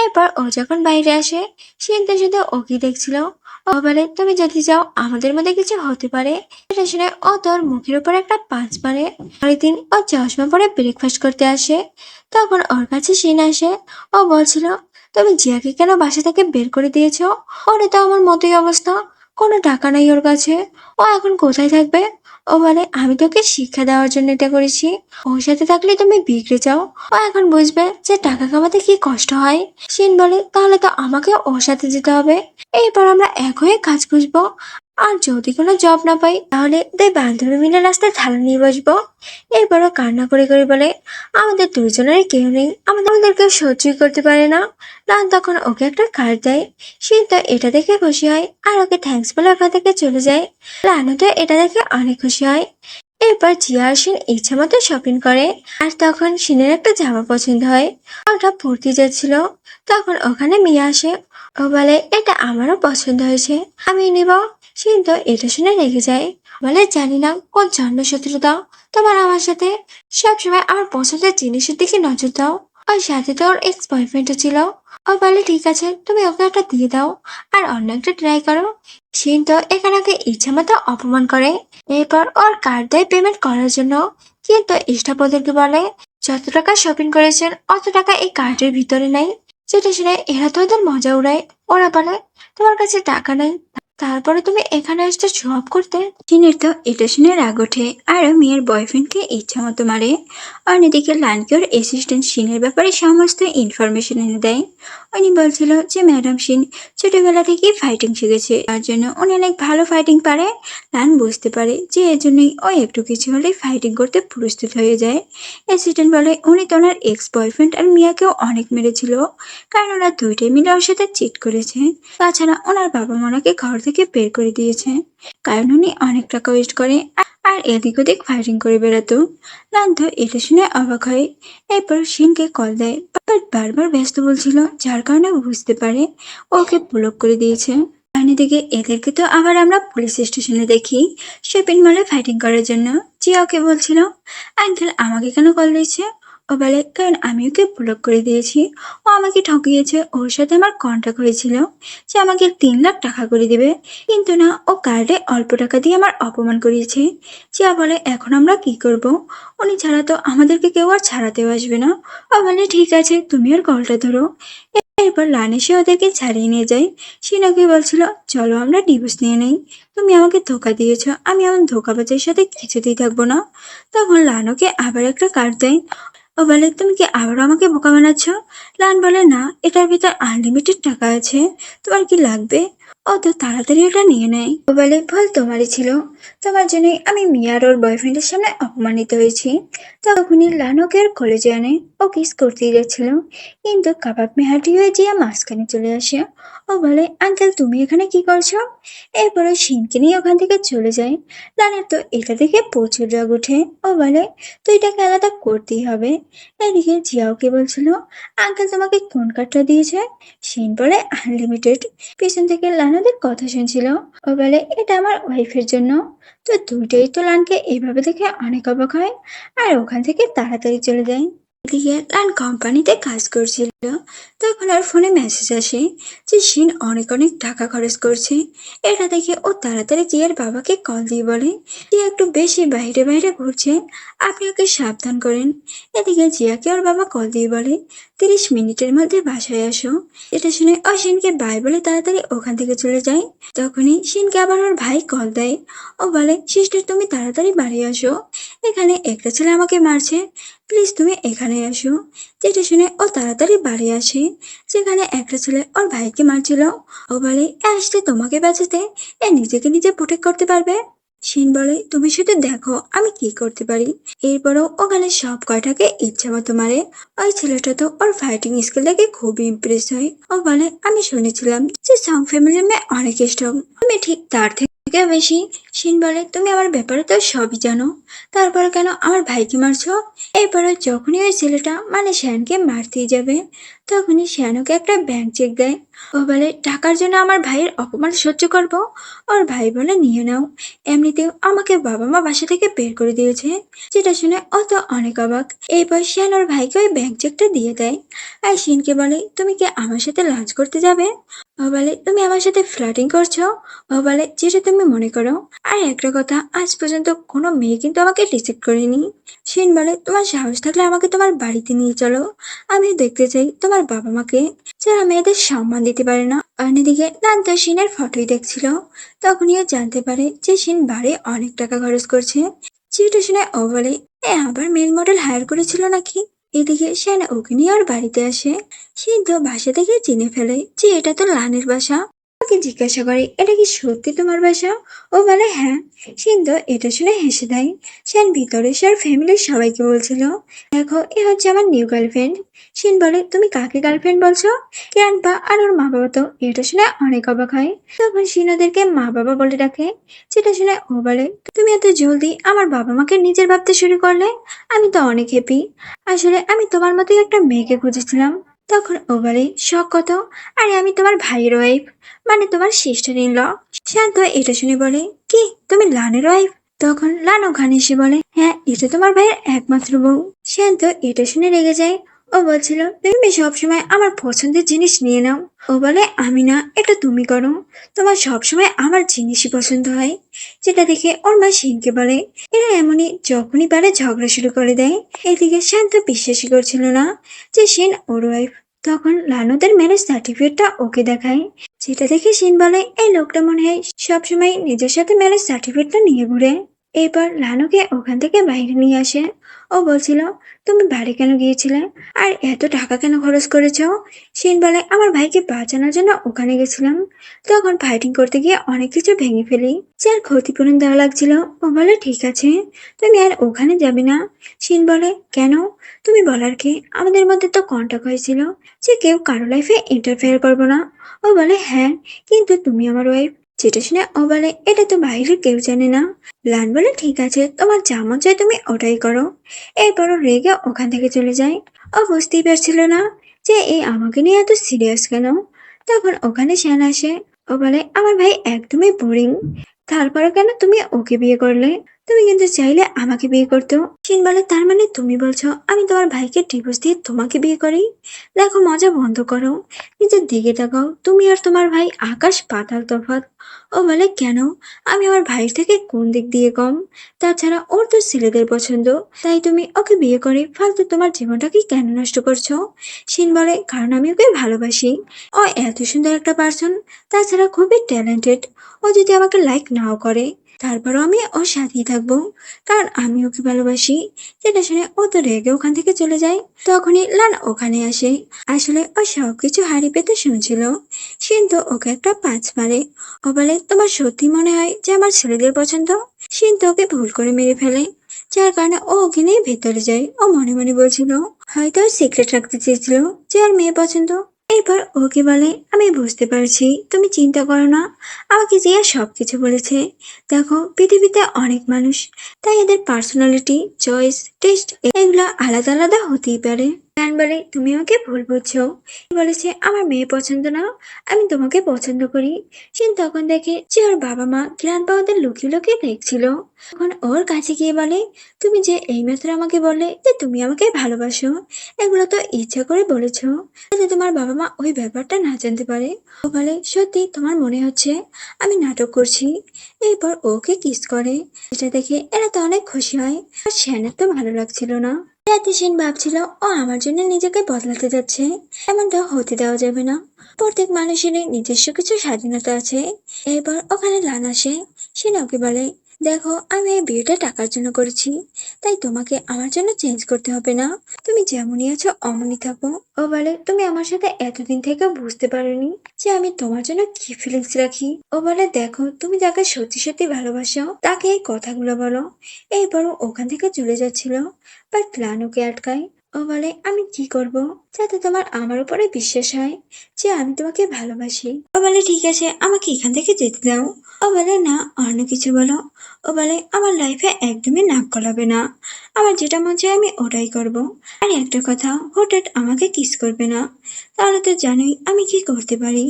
A: এরপর ও যখন বাইরে আসে, সিন্ধু শুধু ওকে দেখছিল। ও বলে তুমি যদি যাও আমাদের মধ্যে কিছু হতে পারে। এটা শুনে ও তোর মুখের উপর একটা পাঁচ মারে। পরের দিন ও চশমা পরে ব্রেকফাস্ট করতে আসে। তখন ওর কাছে সিন আসে। ও বলছিল তুমি জিয়াকে কেন বাসা থেকে বের করে দিয়েছো? ওরে তো আমার মতোই অবস্থা, কোনো টাকা নাই ওর কাছে, ও এখন কোথায় থাকবে? ও বলে আমি তোকে শিক্ষা দেওয়ার জন্য এটা করেছি। ওর সাথে থাকলে তুমি বিগড়ে যাও। ও এখন বুঝবে যে টাকা কামাতে কি কষ্ট হয়। শিন বলে তাহলে তো আমাকে ওর সাথে যেতে হবে। এরপর আমরা এক হয়ে কাজ খুঁজবো। আর যদি কোনো জব না পাই তাহলে দুই বান্ধবী মিলে রাস্তায় থালা নিয়ে বসবো। এরপরও কান্না করে করে বলে আমাদের দুইজনেরই কেউ নেই, আমাদের কেউ সহ্যই করতে পারে না। রান তখন ওকে একটা কার্ড দেয়। সে তো এটা দেখে খুশি হয় আর ওকে থ্যাঙ্কস বলে ওখান থেকে চলে যায়। লানু তো এটা দেখে অনেক খুশি হয়। এরপর জিয়া আর শিন ইচ্ছা মতো শপিং করে। আর তখন শিনের একটা জামা পছন্দ হয়, ওটা পরতে যাচ্ছিল। তখন ওখানে মিয়া আসে। ও বলে এটা আমারও পছন্দ হয়েছে, আমি নিব। শিন তো এটা শুনে রেগে যায়, বলে জানি না কোন জন্ম শত্রুতা তোমার আমার সাথে, সবসময় আমার পছন্দের জিনিসের দিকে নজর দাও। ওর সাথে তো ওর এক্স বয়ফ্রেন্ডও ছিল। ও বলে ঠিক আছে তুমি ওকে একটা দিয়ে দাও আর অন্য একটা ট্রাই করো। শিন তো এখানে ওকে ইচ্ছা মতো অপমান করে। এরপর ওর কার্ড দেয় পেমেন্ট করার জন্য। কিন্তু স্টাফ ওদেরকে বলে যত টাকা শপিং করেছেন অত টাকা এই কার্ডের ভিতরে নাই। যেটা শুনে এরা তো ওদের মজা উড়ায়। ওরা বলে তোমার কাছে টাকা নেই, তারপরে তুমি এখানে আসতে শো অফ করতে। চিনের তো এটা শুনে রাগ ওঠে আর মেয়ের বয়ফ্রেন্ডকে ইচ্ছা মতো মারে। অন্যদিকে লানকে ওর অ্যাসিস্ট্যান্ট শিনের ব্যাপারে সমস্ত ইনফরমেশন এনে দেয়। উনি বলছিল যে ম্যাডাম শিন ছোটবেলা থেকেই ফাইটিং শিখেছে, তার জন্য উনি অনেক ভালো ফাইটিং পারে। লান বুঝতে পারে যে এজন্যই ও একটু কিছু হলে ফাইটিং করতে প্রস্তুত হয়ে যায়। অ্যাসিস্ট্যান্ট বলে উনি তো ওনার এক্স বয়ফ্রেন্ড আর মিয়াকেও অনেক মেরেছিল, কারণ ওরা দুইটাই মিলে ওর সাথে চিট করেছে। তাছাড়া ওনার বাবা মা ওনাকে ঘর থেকে বের করে দিয়েছে, কারণ উনি অনেক টাকা ওয়েস্ট করে আর এদিক ওদিক ফাইটিং করে বেড়াতো। লান্ত এটা শুনে অবাক হয়। এরপর শিনকে কল দেয়, বাট বারবার ব্যস্ত বলছিল, যার কারণে বুঝতে পারে ওকে ব্লক করে দিয়েছে। দিকে এদেরকে তো আবার আমরা পুলিশ স্টেশনে দেখি শপিং মলে ফাইটিং করার জন্য। জিয়া ওকে বলছিল আঙ্কেল আমাকে কেন কল দিয়েছে। ও বলে কারণ আমি ওকে ব্লক করে দিয়েছি, ও আমাকে ঠকিয়েছে। ওর সাথে আমার কন্ট্যাক্ট হয়েছিল যে আমাকে 3 লাখ টাকা করে দিবে, কিন্তু না, ও কার্ডে অল্প টাকা দিয়ে আমার অপমান করিয়েছে। জিয়া বলে এখন আমরা কি করব, উনি ছাড়া তো আমাদেরকে কেউ আর ছাড়াতেও আসবে না। ও বলে ঠিক আছে তুমি ওর কলটা ধরো। এরপর লান এসে ওদেরকে ছাড়িয়ে নিয়ে যায়। সিনাকে বলছিল চলো আমরা ডিভোর্স নিয়ে নেই, তুমি আমাকে ধোকা দিয়েছ, আমি এমন ধোকাবাজের সাথে কিছুতেই থাকবো না। তখন লান ওকে আবার একটা কার্ড দেয়। ও বলে তুমি কি আবারও আমাকে বোকা বানাচ্ছ। লান বলে না, এটার ভিতর আনলিমিটেড টাকা আছে, তোমার কি লাগবে। ও তো তাড়াতাড়ি ওটা নিয়ে নেয়। ও বলে ভুল তোমারই ছিল, তোমার জন্যই আমি মিয়ার ওর বয়ফ্রেন্ডের সামনে অপমানিত হয়েছি। তখনই লান ওকে আর কলেজে আনে। ও কিস করতেই যাচ্ছিল, কিন্তু কাবাব মেহাটি হয়ে জিয়া মাঝখানে চলে আসে। ও বলে আঙ্কেল তুমি এখানে কি করছো। এরপরে শিনকে নিয়ে ওখান থেকে চলে যায়। লানের তো এটা দেখে প্রচুর রাগ ওঠে। ও বলে তো এটাকে আলাদা করতেই হবে। এদিকে জিয়াওকে বলছিল আঙ্কেল তোমাকে কোন কার্ডটা দিয়েছে। শিন বলে আনলিমিটেড। পিছন থেকে লান ওদের কথা শুনছিল। ও বলে এটা আমার ওয়াইফের জন্য। তো দুইটাই তো লানকে এইভাবে দেখে অনেক অবাক হয় আর ওখান থেকে তাড়াতাড়ি চলে যায়। এদিকে লান কোম্পানিতে কাজ করছিল। তখন ওর ফোনে মেসেজ আসে যে শিন অনেক অনেক টাকা খরচ করছে। এটা দেখে ও তাড়াতাড়ি জিয়ার বাবাকে কল দিয়ে বলে জিয়া একটু বেশি বাইরে বাইরে ঘুরছে, আপনি ওকে সাবধান করেন। এদিকে জিয়াকে ওর বাবা কল দিয়ে বলে 30 মিনিটের মধ্যে বাসায় আসো। এটা শুনে ও শিনকে বাই বলে তাড়াতাড়ি ওখান থেকে চলে যায়। তখনই শিনকে আবার ওর ভাই কল দেয়। ও বলে সিস্টার তুমি তাড়াতাড়ি বাড়ি আসো, এখানে একটা ছেলে আমাকে মারছে, প্লিজ তুমি এখানে আসো। যেটা শুনে ও তাড়াতাড়ি বাড়ি আসে, যেখানে একটা ছেলে ওর ভাইকে মারছিল। ও বলে এ আসতে তোমাকে বাঁচাতে, এ নিজেকে নিজে প্রোটেক্ট করতে পারবে। শিন বলে তুমি শুধু দেখো আমি কি করতে পারি। এরপরও ওখানে সব কয়টাকে ইচ্ছা মতো মারে। ওই ছেলেটা তো ওর ফাইটিং স্কিল দেখে খুবই ইমপ্রেস হয়। ও বলে আমি শুনেছিলাম যে সং ফ্যামিলির মেয়ে অনেক স্ট্রং, তুমি ঠিক তার থেকে বেশি। শিন বলে তুমি আমার ব্যাপারে তো সবই জানো, তারপর কেন আমার ভাইকে মারছো। এরপরে যখনই ওই ছেলেটা মানে শ্যানকে মারতেই যাবে, তখনই শ্যান ওকে একটা ব্যাংক চেক দেয়। ও বলে টাকার জন্য আমার ভাইয়ের অপমান সহ্য করব। ওর ভাই বলে নিয়ে নাও, এমনিতেও আমাকে বাবা মা বাসা থেকে বের করে দিয়েছে। যেটা শুনে ও তো অনেক অবাক। এরপর শ্যান ওর ভাইকে ওই ব্যাংক চেকটা দিয়ে দেয়। আর শিনকে বলে তুমি কি আমার সাথে লাঞ্চ করতে যাবে। ও ও বলে তুমি আমার সাথে ফ্লার্টিং করছো। ও বলে যেটা তুমি মনে করো। আর একটা কথা, আজ পর্যন্ত কোনো মেয়ে কিন্তু আমাকে রিজেক্ট করেনি। শিন বলে তোমার সাহস থাকলে আমাকে তোমার বাড়িতে নিয়ে চলো, আমি দেখতে চাই তোমার বাবা মাকে, যারা মেয়েদের সম্মান দিতে পারে না। অন্যদিকে নান্ত শিনের ফটোই দেখছিল। তখনই ও জানতে পারে যে শিন বাড়ি অনেক টাকা খরচ করছে। যেটা শুনে ও বলে আবার মেল মডেল হায়ার করেছিল নাকি। এদিকে সেন ওকে নিয়ে ওর বাড়িতে আসে। সিদ্ধ বাসা থেকে চিনে ফেলে যে এটা তো লানের বাসা। ওকে জিজ্ঞাসা করে এটা কি সত্যি তোমার বাসা। ও বলে হ্যাঁ। সিদ্ধ এটা শুনে হেসে দেয়। সেন ভিতরে সে আর ফ্যামিলির সবাইকে বলছিল দেখো এ হচ্ছে আমার নিউ গার্লফ্রেন্ড। সিন বলে তুমি কাকে গার্লফ্রেন্ড বলছো। কিরানপা আর ওর মা বাবা তো এটা শুনে অনেক অবাক হয়। তখন সিন ওদেরকে মা বাবা বলে ডাকে। যেটা শুনে ও বলে তুমি এত জলদি আমার বাবা মাকে নিজের ভাবতে শুরু করলে, আমি তো অনেক হ্যাপি। আসলে আমি তোমার মতোই একটা মেয়েকে খুঁজেছিলাম। তখন ও বলে শখ কত। আরে আমি তোমার ভাইয়ের ওয়াইফ, মানে তোমার সিস্টার ইন ল। শান্ত এটা শুনে বলে কি তুমি লানের ওয়াইফ। তখন লান ওখানে এসে বলে হ্যাঁ এটা তোমার ভাইয়ের একমাত্র বউ। শান্ত এটা শুনে রেগে যায়। ও বলছিল তুমি সবসময় আমার পছন্দের জিনিস নিয়ে নাও। ও বলে আমি না, এটা তুমি করো, তোমার সবসময় আমার জিনিসই পছন্দ হয়। যেটা দেখে ওর মা শিনকে বলে এরা এমনই, যখনই পারে ঝগড়া শুরু করে দেয়। এদিকে শান্ত বিশ্বাসই করছিল না যে শিন ওর ওয়াইফ। তখন লানুদের ম্যারেজ সার্টিফিকেটটা ওকে দেখায়। যেটা দেখে শিন বলে এই লোকটা মনে হয় সবসময় নিজের সাথে ম্যারেজ সার্টিফিকেটটা নিয়ে ঘুরে। এরপর লানুকে ওখান থেকে বাইরে নিয়ে আসে। ও বলছিল তুমি বাড়ি কেন গিয়েছিলে, আর এত টাকা কেন খরচ করেছো। শিন বলে আমার ভাইকে বাঁচানোর জন্য ওখানে গেছিলাম, তখন ফাইটিং করতে গিয়ে অনেক কিছু ভেঙে ফেলি, যার ক্ষতিপূরণ দেওয়া লাগছিল। ও বলে ঠিক আছে, তুমি আর ওখানে যাবে না। শিন বলে কেন, তুমি বলার কি, আমাদের মধ্যে তো কন্টাক্ট হয়েছিল যে কেউ কারো লাইফে ইন্টারফেয়ার করবো না। ও বলে হ্যাঁ কিন্তু তুমি আমার ওয়াইফ। যেটা শুনে ও বলে এটা তো বাইরের কেউ জানে না। লান বলে ঠিক আছে তোমার যা মন চায় তুমি ওটাই করো। এরপর ও রেগে ওখান থেকে চলে যায়। ও বুঝতেই পারছিল না যে এই আমাকে নিয়ে এত সিরিয়াস কেন। তখন ওখানে শ্যান আসে। ও বলে আমার ভাই একদমই বোরিং, তারপরে কেন তুমি ওকে বিয়ে করলে, তুমি কিন্তু চাইলে আমাকে বিয়ে করতো। শিন বলে তার মানে তুমি বলছো আমি তোমার ভাইকে ডিভোর্স দিয়ে তোমাকে বিয়ে করি। দেখো মজা বন্ধ করো, নিজের দিকে তাকাও, তুমি আর তোমার ভাই আকাশ পাতাল তফাৎ। ও বলে কেন, আমি আমার ভাইয়ের থেকে কোন দিক দিয়ে কম, তাছাড়া ওর তো ছেলেদের পছন্দ, তাই তুমি ওকে বিয়ে করে ফালতু তোমার জীবনটাকে কেন নষ্ট করছো। শিন বলে কারণ আমি ওকে ভালোবাসি, ও এত সুন্দর একটা পার্সন, তাছাড়া খুবই ট্যালেন্টেড। ও যদি আমাকে লাইক নাও করে তারপরও আমি ওর সাথেই থাকবো, কারণ আমি ওকে ভালোবাসি। যেটা শুনে ও তো রেগে ওখান থেকে চলে যায়। তখনই লান ওখানে আসে। আসলে ও সবকিছু হাড়ি পেতে শুনছিল। সিন্তু ওকে একটা পাঁচ মারে। ও বলে তোমার সত্যি মনে হয় যে আমার ছেলেদের পছন্দ। সিন্তু ওকে ভুল করে মেরে ফেলে, যার কারণে ও ওকে নিয়ে ভেতরে যায়। ও মনে মনে বলছিল হয়তো সিক্রেট রাখতে চেয়েছিল যে ওর মেয়ে পছন্দ। এরপর ওকে বলে আমি বুঝতে পারছি, তুমি চিন্তা করো না, আমাকে জিয়া সবকিছু বলেছে। দেখো পৃথিবীতে অনেক মানুষ, তাই এদের পার্সোনালিটি, চয়েস, টেস্ট এগুলো আলাদা আলাদা হতেই পারে। গান বলে তুমি আমাকে ভুল বুঝছো, বলেছে আমার মেয়ে পছন্দ না, আমি তোমাকে পছন্দ করি। সিন তখন দেখে যে ওর বাবা মা গ্রান্ডপা ওদের লুকিয়ে লুকিয়ে দেখছিল। তখন ওর কাছে গিয়ে বলে তুমি যে এইমাত্র আমাকে বললে যে তুমি আমাকে ভালোবাসো, এগুলো তো ইচ্ছা করে বলেছো, যাতে তোমার বাবা মা ওই ব্যাপারটা না জানতে পারে। ও বলে সত্যি তোমার মনে হচ্ছে আমি নাটক করছি। এরপর ওকে কিস করে। এটা দেখে এরা তো অনেক খুশি হয়। আর শ্যানের তো ভালো লাগছিল না। রাতে সেন ভাবছিল ও আমার জন্য নিজেকে বদলাতে যাচ্ছে, এমনটা হতে দেওয়া যাবে না। প্রত্যেক মানুষেরই নিজস্ব কিছু স্বাধীনতা আছে। এরপর ওখানে লান আসে। সেন ওকে বলে দেখো আমি এই বিয়েটা টাকার জন্য করেছি, তাই তোমাকে আমার জন্য চেঞ্জ করতে হবে না, তুমি যেমনই আছো অমনই থাকো। ও বলে তুমি আমার সাথে এতদিন থেকেও বুঝতে পারোনি যে আমি তোমার জন্য কি ফিলিংস রাখি। ও বলে দেখো তুমি যাকে সত্যি সত্যি ভালোবাসো তাকে এই কথাগুলো বলো। এরপর ও ওখান থেকে চলে যাচ্ছিল, বাট লান ওকে আটকায়। ও বলে আমি কি করব যাতে তোমার আমার উপরে বিশ্বাস হয় যে আমি তোমাকে ভালোবাসি। ও বলে ঠিক আছে আমাকে এখান থেকে যেতে দাও। ও বলে না অন্য কিছু বলো। ও বলে আমার লাইফে একদমই নাক গলাবে না, আমার যেটা মন চায় আমি ওটাই করব। আর একটা কথা, হঠাৎ আমাকে কিস করবে না, তাহলে তো জানোই আমি কি করতে পারি।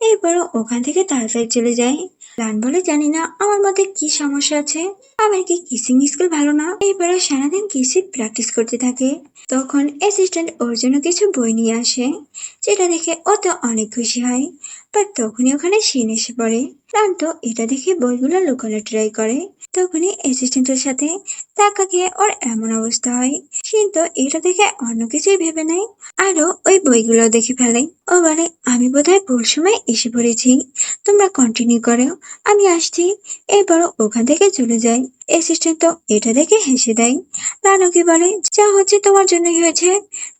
A: এরপরও ওখান থেকে তাড়াতাড়ি চলে যায়। লান বলে জানি না আমার মধ্যে কি সমস্যা আছে, আমার কি কিসিং স্কিল ভালো না। এরপরে সারাদিন কিসিং প্র্যাকটিস করতে থাকে। তখন অ্যাসিস্ট্যান্ট ওর জন্য কিছু কিছু বই নিয়ে আসে, যেটা দেখে ও তো অনেক খুশি হয়। বাট তখনই ওখানে শিন এসে পড়ে। লান তো এটা দেখে বইগুলো লুকানো ট্রাই করে। তখনই অ্যাসিস্ট্যান্টের সাথে ধাক্কা খেয়ে ওর এমন অবস্থা হয়। শিন তো এটা দেখে অন্য কিছুই ভেবে নেয়, আরো ওই বইগুলো দেখে ফেলে। ও বলে, আমি বোধহয় ভুল সময় এসে পড়েছি, তোমরা কন্টিনিউ করো, আমি আসছি। এরপরও ওখান থেকে চলে যায়। অ্যাসিস্ট্যান্ট তো এটা দেখে হেসে দেয়। রানুকে বলে, যা হচ্ছে তোমার জন্যই হয়েছে,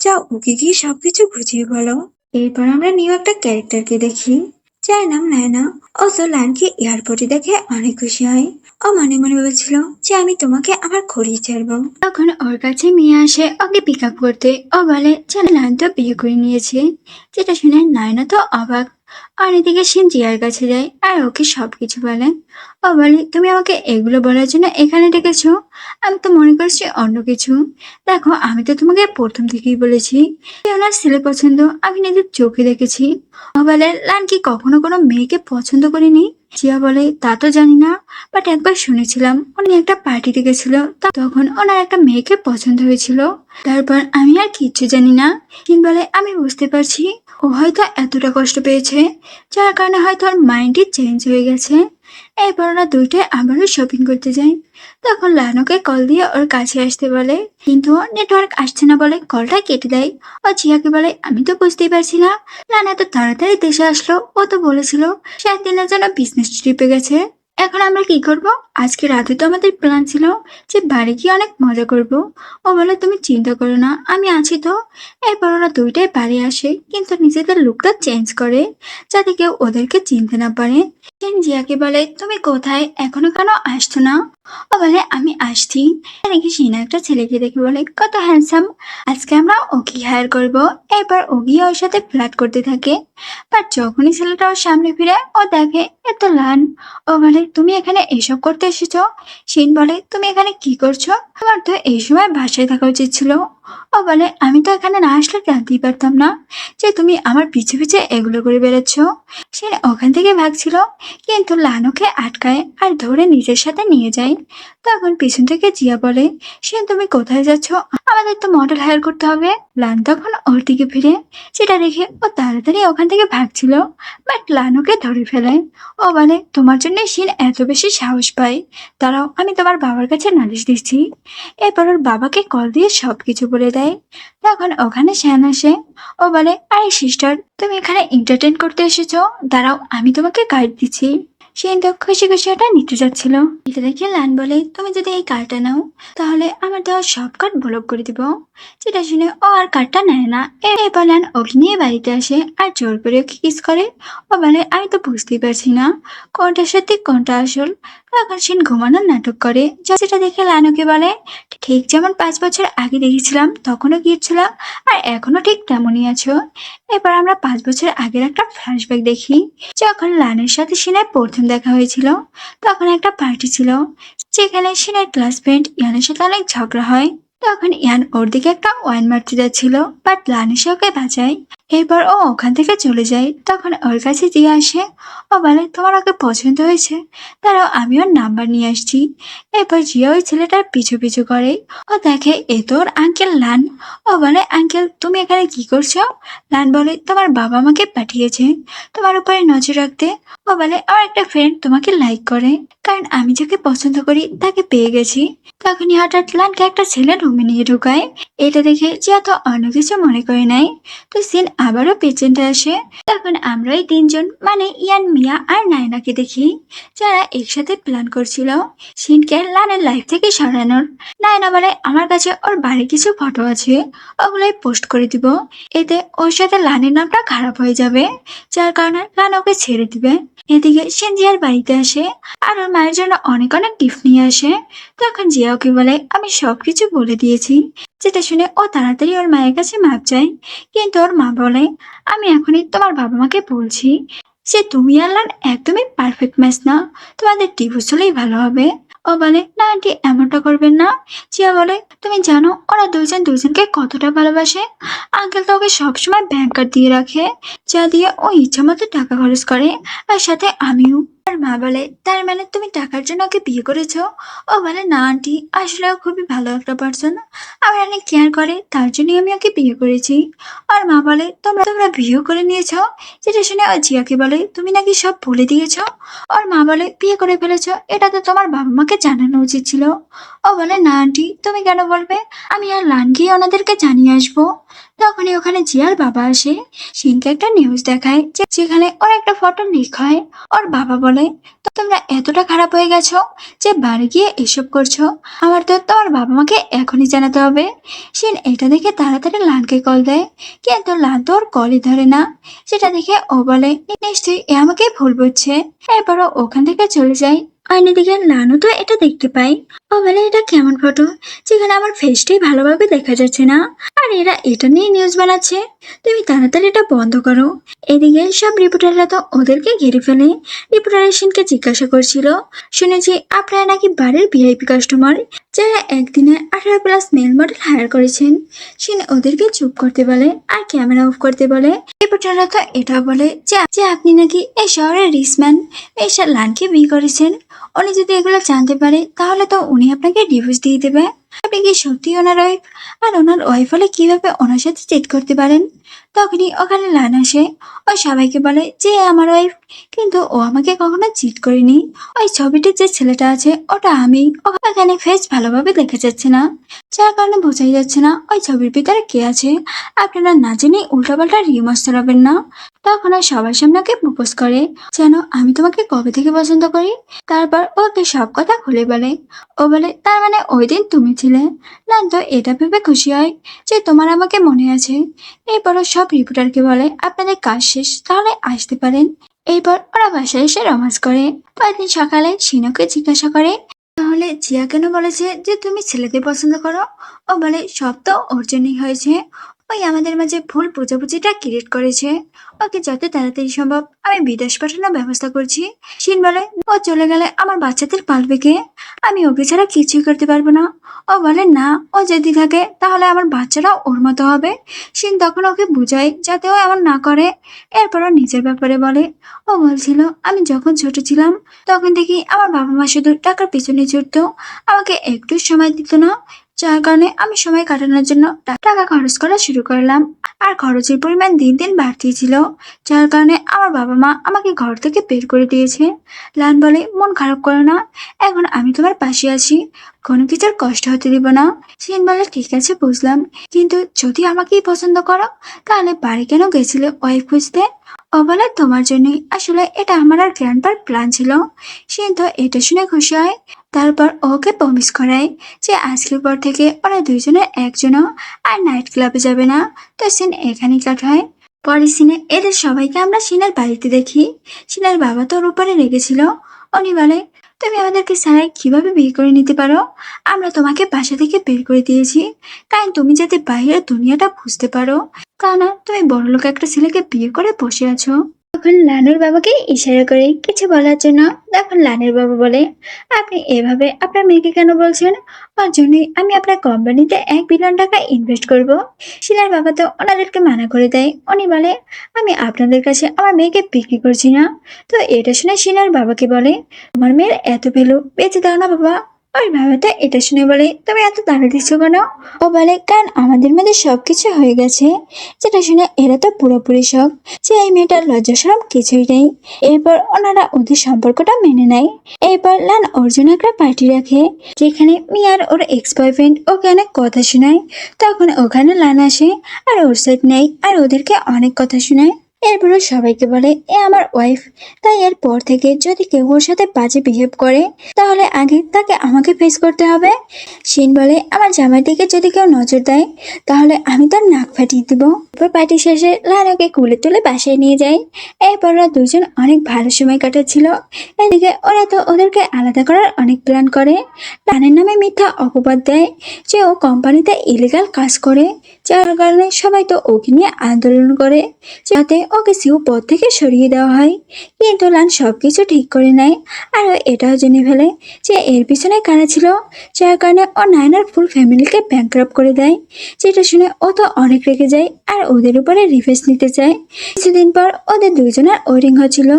A: যাও ওকে গিয়ে সবকিছু বুঝিয়ে বলো। এরপর আমরা নিউ একটা ক্যারেক্টারকে দেখি, যার নাম নায়না। ও তো লায়নকে এয়ারপোর্টে দেখে অনেক খুশি হয়। ও মনে মনে ভেবেছিল যে আমি তোমাকে আমার খড়ি ছাড়বো। তখন ওর কাছে মেয়ে আসে ওকে পিক আপ করতে। ও বলে যে লায়ন তো বিয়ে করে নিয়েছে। যেটা শুনে নায়না তো অবাক। আর এদিকে সে জিয়ার কাছে যায় আর ওকে সবকিছু বলে। ও বলে, তুমি আমাকে এগুলো বলার জন্য এখানে ডেকেছো? আমি তো মনে করছি অন্য কিছু। দেখো, আমি তো তোমাকে প্রথম থেকেই বলেছি যে ওনার ছেলে পছন্দ, আমি নিজের চোখে দেখেছি। ও বলে, লান কি কখনো কোনো মেয়েকে পছন্দ করিনি? জিয়া বলে, তা তো জানি না, বাট একবার শুনেছিলাম উনি একটা পার্টিতে গেছিল, তখন ওনার একটা মেয়েকে পছন্দ হয়েছিল। তারপর আমি আর কিচ্ছু জানি না। কিন বলে, আমি বুঝতে পারছি ও হয়তো এতটা কষ্ট পেয়েছে, যার কারণে হয়তো ওর মাইন্ডই চেঞ্জ হয়ে গেছে। এরপর ওরা দুইটাই আবারও শপিং করতে যায়। তখন লানুকে কল দিয়ে ওর কাছে আসতে বলে, কিন্তু ওর নেটওয়ার্ক আসছে না বলে কলটা কেটে দেয়। ও জিয়াকে বলে, আমি তো বুঝতেই পারছি না লান এত তাড়াতাড়ি দেশে আসলো, ও তো বলেছিল 7 দিনের জন্য বিজনেস ট্রিপে গেছে। এখন আমরা কি করব? আজকে রাতে তো আমাদের প্ল্যান ছিল যে বাড়ি গিয়ে অনেক মজা করব। ও বলে, তুমি চিন্তা করো না, আমি আছি তো। এরপর ওরা দুইটাই বাড়ি আসে, কিন্তু নিজেদের লুকটা চেঞ্জ করে যাতে কেউ ওদেরকে চিনতে না পারে। জিয়াকে বলে, তুমি কোথায়, এখনো কেন আসছো না? ও বলে, আমি আসছি। দেখি সিনা একটা ছেলেকে দেখে বলে, কত হ্যান্ডসাম, আজকে আমরা ওকে হায়ার করব। এরপর ও গিয়ে ওর সাথে ফ্ল্যাট করতে থাকে। বাট যখনই ছেলেটা ওর সামনে ফিরে ও দেখে এ তো লান। ও বলে, তুমি এখানে এসব করতে এসেছো? শিন বলে, তুমি এখানে কি করছো? তোমার তো এই সময় বাসায় থাকা উচিত ছিল। ও বলে, আমি তো এখানে না আসলে জানতেই পারতাম না যে তুমি আমার পিছে পিছে এগুলো করে বেড়াচ্ছ। সে ওখান থেকে ভাগছিল, কিন্তু লানুকে আটকায় আর ধরে নিজের সাথে নিয়ে যায়। তখন পিছন থেকে জিয়া বলে, সে তুমি কোথায় যাচ্ছ? আমাদের তো মডেল হায়ার করতে হবে। লান তখন ওর দিকে ফিরে, সেটা দেখে ও তাড়াতাড়ি ওখান থেকে ভাগছিল, বাট লানুকে ধরে ফেলে। ও বলে, তোমার জন্য শিন এত বেশি সাহস পায়, দাঁড়াও আমি তোমার বাবার কাছে নালিশ দিচ্ছি। এরপর ওর বাবাকে কল দিয়ে সবকিছু বলে দেয়। তখন ওখানে শ্যান আসে। ও বলে, আরে সিস্টার, তুমি এখানে এন্টারটেন করতে এসেছো, দাঁড়াও আমি তোমাকে গাইড দিচ্ছি। সে তো খুশি খুশি ওটা নিতে যাচ্ছিল। এটা দেখে লান বলে, তুমি যদি এই কার্ডটা নাও তাহলে আমার দেওয়া সব কার্ড ব্লক করে দিব। যেটা শুনে ও আর কার্ডটা নেয় না। এরপর লান ওকে নিয়ে বাড়িতে আসে আর জোর করে ওকে কিস করে। ও বলে, আমি তো বুঝতেই পারছি না কোনটা সত্যি কোনটা আসল। তখন সেন ঘুমানোর নাটক করে, যেটা দেখে লান ওকে বলে, ঠিক যেমন 5 বছর আগে দেখেছিলাম তখনও গিয়েছিলাম, আর এখনো ঠিক তেমনই আছো। এবার আমরা 5 বছর আগের একটা ফ্ল্যাশব্যাক দেখি। যখন লানের সাথে সিনের প্রথম দেখা হয়েছিল, তখন একটা পার্টি ছিল যেখানে সিনের ক্লাসমেট ইয়ানের সাথে অনেক ঝগড়া হয়। তখন ইয়ান ওর দিকে একটা ওয়াইন মারতে যাচ্ছিল, বাট লান এসে ওকে বাঁচায়। এরপর ও ওখান থেকে চলে যায়। তখন ওর কাছে জিয়া আসে। ও বলে, তোমার ওকে পছন্দ হয়েছে, তারাও আমি ওর নাম্বার নিয়ে আসছি। এরপর জিয়া ওই ছেলেটার পিছু পিছু করে। ও দেখে এ তো ওর আঙ্কেল লান। ও বলে, আঙ্কেল তুমি এখানে কি করছো? লান বলে, তোমার বাবা আমাকে পাঠিয়েছে তোমার উপরে নজর রাখতে। ও বলে, আমার একটা ফ্রেন্ড তোমাকে লাইক করে, কারণ আমি যাকে পছন্দ করি তাকে পেয়ে গেছি। তখনই হঠাৎ লানকে একটা ছেলে রুমে নিয়ে ঢুকায়। এটা দেখে জিয়া তো অন্য কিছু মনে করে নাই। তো সিন আবারও পেছনটা আসে। তখন আমরা এই 3জন মানে ইয়ান, মিয়া আর নায়নাকে দেখি, যারা একসাথে প্ল্যান করছিল সিনকে লানের লাইফ থেকে সরানোর। নায়না বলে, আমার কাছে ওর বাড়ির কিছু ফটো আছে, ওগুলোই পোস্ট করে দিব, এতে ওর সাথে লানের নামটা খারাপ হয়ে যাবে, যার কারণে লান ওকে ছেড়ে দিবে। এদিকে সেন জিয়ার বাড়িতে আসে আর ওর মায়ের জন্য অনেক অনেক গিফট নিয়ে আসে। তখন জিয়া ওকে বলে, আমি সবকিছু বলে দিয়েছি। যেটা শুনে ও তাড়াতাড়ি ওর মায়ের কাছে মাপ চায়, কিন্তু ওর মা বলে, আমি এখনই তোমার বাবা মাকে বলছি যে তুমি আর লান একদমই পারফেক্ট ম্যাচ না, তোমাদের ডিভোর্স হলেই ভালো হবে। ও বলে, না আন্টি এমনটা করবেন না। জিয়া বলে, তুমি জানো ওরা দুজন দুজনকে কতটা ভালোবাসে? আঙ্কেল তো ওকে সবসময় ব্যাংক কার্ড দিয়ে রাখে, যা দিয়ে ও ইচ্ছা মতো টাকা খরচ করে, আর সাথে আমিও। আর আর মা বলে, তার মানে তুমি টাকার জন্য ওকে বিয়ে করেছো? ও বলে, না আন্টি, আসলে ও খুবই ভালো একটা পার্সন, আমার অনেক কেয়ার করে, তার জন্যই আমি ওকে বিয়ে করেছি। আর মা বলে, তোমরা তোমরা বিয়েও করে নিয়েছো? যেটা শুনে ও জিয়াকে বলে, তুমি নাকি সব বলে দিয়েছো? আর মা বলে, বিয়ে করে ফেলেছো, এটা তো তোমার বাবা মাকে জানানো উচিত ছিল। ও বলে, না আন্টি, তুমি কেন বলবে? আমি আর লান গিয়ে ওনাদেরকে জানিয়ে আসবো। তখনই ওখানে জিয়ার বাবা আসে, সিনকে একটা নিউজ দেখায় যেখানে ওর একটা ফটো লিক হয়। ওর বাবা বলে, তোমরা এতটা খারাপ হয়ে গেছো যে বাড়ি গিয়ে এসব করছো? আমার তো তোমার বাবা মাকে এখনই জানাতে হবে। সিন এটা দেখে তাড়াতাড়ি লানকে কল দেয়, কিন্তু লান তো ওর কলই ধরে না। সেটা দেখে ও বলে, নিশ্চয়ই এ আমাকে ভুল বুঝছে। এরপরও ওখান থেকে চলে যায়। দিকে লানু তো এটা দেখতে পাই। ও বলে, এটা কেমন ফটো যেখানে আমার ফেসটাই ভালোভাবে দেখা যাচ্ছে না, আর এরা এটা নিয়ে নিউজ বানাচ্ছে। তুমি তাড়াতাড়ি এটা বন্ধ করো। এদিকে সব রিপোর্টাররা তো ওদেরকে ঘিরে ফেলে। রিপোর্টার সিনকে জিজ্ঞাসা করছিল, শুনেছি আপনারা নাকি বাড়ির ভিআইপি কাস্টমার, যারা একদিনে 18+ মেল মডেল হায়ার করেছেন। সিন ওদেরকে চুপ করতে বলে আর ক্যামেরা অফ করতে বলে। রিপোর্টাররা তো এটা বলে যে আপনি নাকি এই শহরের রিসম্যান মেশা লানকে বিয়ে করেছেন। উনি যদি এগুলো জানতে পারে তাহলে তো উনি আপনাকে ডিভোর্স দিয়ে দেবে। আপনি কি সত্যি ওনার ওয়াইফ? আর ওনার ওয়াইফ হলে কিভাবে ওনার সাথে চিট করতে পারেন? তখনই ওখানে লান আসে। ও সবাইকে বলে যে আমার ওয়াইফ, কিন্তু ও আমাকে কখনো চিট করেনি। ওই ছবিটির যে ছেলেটা আছে ওটা আমি। ওখানে ফেস ভালোভাবে দেখা যাচ্ছে না, যার কারণে বোঝাই যাচ্ছে না ওই ছবির ভিতরে কে আছে। আপনারা না জেনে উল্টাপাল্টা রিমার্স ছড়াবেন না। তখন আর সবার সামনে ওকে প্রপোজ করে, যেন আমি তোমাকে কবে থেকে পছন্দ করি। তারপর ওকে সব কথা খুলে বলে। ও বলে, তার মানে ওই দিন তুমি ছিলে। লান তো এটা ভেবে খুশি হয় যে তোমার আমাকে মনে আছে। এরপরও সব রিপোর্টারকে বলে, আপনাদের কাজ শেষ, তাহলে আসতে পারেন। এরপর ওরা বাসায় এসে রোমান্স করে। পরদিন সকালে শিনুকে জিজ্ঞাসা করে, তাহলে জিয়া কেন বলেছে যে তুমি ছেলেদের পছন্দ করো? ও বলে, সব তো ওর জন্যই হয়েছে। ওই আমাদের মাঝে ভুল বোঝাবুঝিটা ক্রিয়েট করেছে। ওকে যত তাড়াতাড়ি সম্ভব আমি বিদেশ পাঠানোর ব্যবস্থা করছি। শিন বলে, ও চলে গেলে আমার বাচ্চাদের পালবে কে? আমি ওকে ছাড়া কিছুই করতে পারবো না। ও বলে, না, ও যদি থাকে তাহলে আমার বাচ্চারাও ওর মতো হবে। শিন তখন ওকে বুঝায় যাতে ও এমন না করে। এরপর ও নিজের ব্যাপারে বলে, ও বলছিল, আমি যখন ছোট ছিলাম তখন দেখি আমার বাবা মা শুধু টাকার পিছনে ছুটতো, আমাকে একটু সময় দিত না। যার কারণে আমি সময় কাটানোর জন্য টাকা খরচ করা শুরু করলাম। আর খরচের পরিমাণ দিন দিন বাড়তেই ছিল, যার কারণে আমার বাবা মা আমাকে ঘর থেকে বের করে দিয়েছে। লান বলে, মন খারাপ করো না, এখন আমি তোমার পাশে আছি, কোনো কিছুর কষ্ট হতে দিব না। শিন বলে, ঠিক আছে বুঝলাম, কিন্তু যদি আমাকেই পছন্দ করো তাহলে বাড়ি কেন গেছিলে ওয়াইফ খুঁজতে? ও বলে, তোমার জন্যই, আসলে এটা আমার আর গ্র্যান্ডপার প্ল্যান ছিল। শিন তো এটা শুনে খুশি হয়। তারপর ওকে প্রমিস করায় যে আজকের পর থেকে ওরা দুইজনের একজনও আর নাইট ক্লাবে যাবে না। তো সিন এখানেই কাট হয়। পরের সিনে এদের সবাইকে আমরা সিনের বাড়িতে দেখি। সিনের বাবা তো ওর উপরে রেগেছিল। উনি বলে, তুমি আমাদেরকে ছাড়াই কিভাবে বিয়ে করে নিতে পারো? আমরা তোমাকে বাসা থেকে বের করে দিয়েছি কারণ তুমি যাতে বাইরের দুনিয়াটা বুঝতে পারো, তা না তুমি বড়লোক একটা ছেলেকে বিয়ে করে বসে আছো। তখন লানুর বাবাকে ইশারা করে কিছু বলার জন্য তখন লানুর বাবা বলে, আপনি এভাবে আপনার মেয়েকে কেন বলছেন? ওর জন্যই আমি আপনার কোম্পানিতে 1 বিলিয়ন টাকা ইনভেস্ট করব। শিলার বাবা তো ওনাদেরকে মানা করে দেয়। উনি বলে, আমি আপনাদের কাছে আমার মেয়েকে বিক্রি করছি না। তো এটা শুনে শিলার বাবাকে বলে, তোমার মেয়ের এত ভ্যালু, বেঁচে দাও না বাবা। ওই বাবাটা এটা শুনে বলে, তুমি এত তাড়া দিচ্ছ কেন? ও বলে, কারণ আমাদের মধ্যে সবকিছু হয়ে গেছে। যেটা শুনে এরা তো পুরোপুরি শখ যে এই মেয়েটার লজ্জা শরম কিছুই নেই। এরপর ওনারা ওদের সম্পর্কটা মেনে নেয়। এরপর লান ওর জন্য একটা পার্টি রাখে, যেখানে মিয়ার ওর এক্স বয়ফ্রেন্ড ওকে অনেক কথা শোনায়। তখন ওখানে লান আসে আর ওর সাইড নেয় আর ওদেরকে অনেক কথা শোনায়। এরপরও সবাইকে বলে, এ আমার ওয়াইফ, তাই এরপর থেকে যদি কেউ ওর সাথে বাজে বিহেভ করে তাহলে আগে তাকে আমাকে ফেস করতে হবে। শিন বলে, আমার জামাই দিকে যদি কেউ নজর দেয় তাহলে আমি তার নাক ফাটিয়ে দিব। এরপর পার্টি শেষে লানুকে কুলে তুলে বাসায় নিয়ে যায়। এরপর ওরা দুজন অনেক ভালো সময় কাটাচ্ছিল। এদিকে ওরা তো ওদেরকে আলাদা করার অনেক প্ল্যান করে। লানের নামে মিথ্যা অপবাদ দেয় যে ও কোম্পানিতে ইলিগাল কাজ করে, যার কারণে সবাই তো ওকে নিয়ে আন্দোলন করে যাতে ওকে সিউ পদ থেকে সরিয়ে দেওয়া হয়। কিন্তু লান সবকিছু ঠিক করে নেয় আর ও এটাও জেনে ফেলে যে এর পিছনে কারা ছিল, যার কারণে ও নায়নার ফুল ফ্যামিলিকে ব্যাংক্রাপ্ট করে দেয়। যেটা শুনে ও তো অনেক রেগে যায় আর ওদের উপরে রিভেঞ্জ নিতে চায়। কিছুদিন পর ওদের দুইজনের ওয়েডিং হচ্ছিল,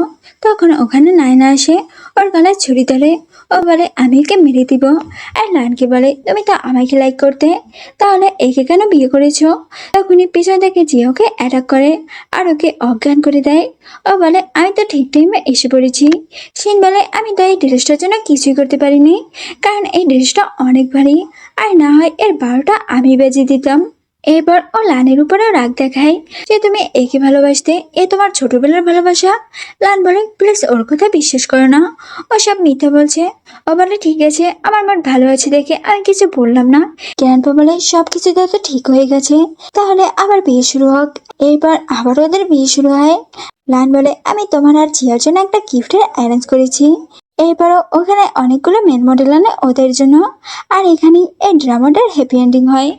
A: তখন ওখানে নায়না আসে, ওর গলায় ছুরি ধরে। ও বলে আমি একে মেরে দিব, আর লানকে বলে তুমি তো আমাকে লাইক করতে, তাহলে একে কেন বিয়ে করেছো? তখনই পিছন থেকে জিয়া ওকে অ্যাটাক করে আর ওকে অজ্ঞান করে দেয়। ও বলে আমি তো ঠিক টাইমে এসে পড়েছি। শিন বলে আমি তো এই ড্রেসটার জন্য কিছুই করতে পারিনি, কারণ এই ড্রেসটা অনেক ভারী, আর না হয় এর 12টা আমি বেজে দিতাম। এরপর ও লানের উপরেও রাগ দেখায় যে তুমি একে ভালোবাসতে, এ তোমার ছোটবেলার ভালোবাসা। লান বলে প্লিজ ওর কথা বিশ্বাস করো না, ও সব মিথ্যা বলছে। ও বলে ঠিক আছে, আমার মন ভালো আছে দেখে আমি কিছু বললাম না। গ্র্যান্ডপা বলে সবকিছু তো ঠিক হয়ে গেছে, তাহলে আবার বিয়ে শুরু হোক। এরপর আবার ওদের বিয়ে শুরু হয়। লান বলে আমি তোমার আর জিয়ার জন্য একটা গিফটের অ্যারেঞ্জ করেছি। এরপরও ওখানে অনেকগুলো মেন মডেল আনে ওদের জন্য, আর এখানেই এই ড্রামাটার হ্যাপি এন্ডিং হয়।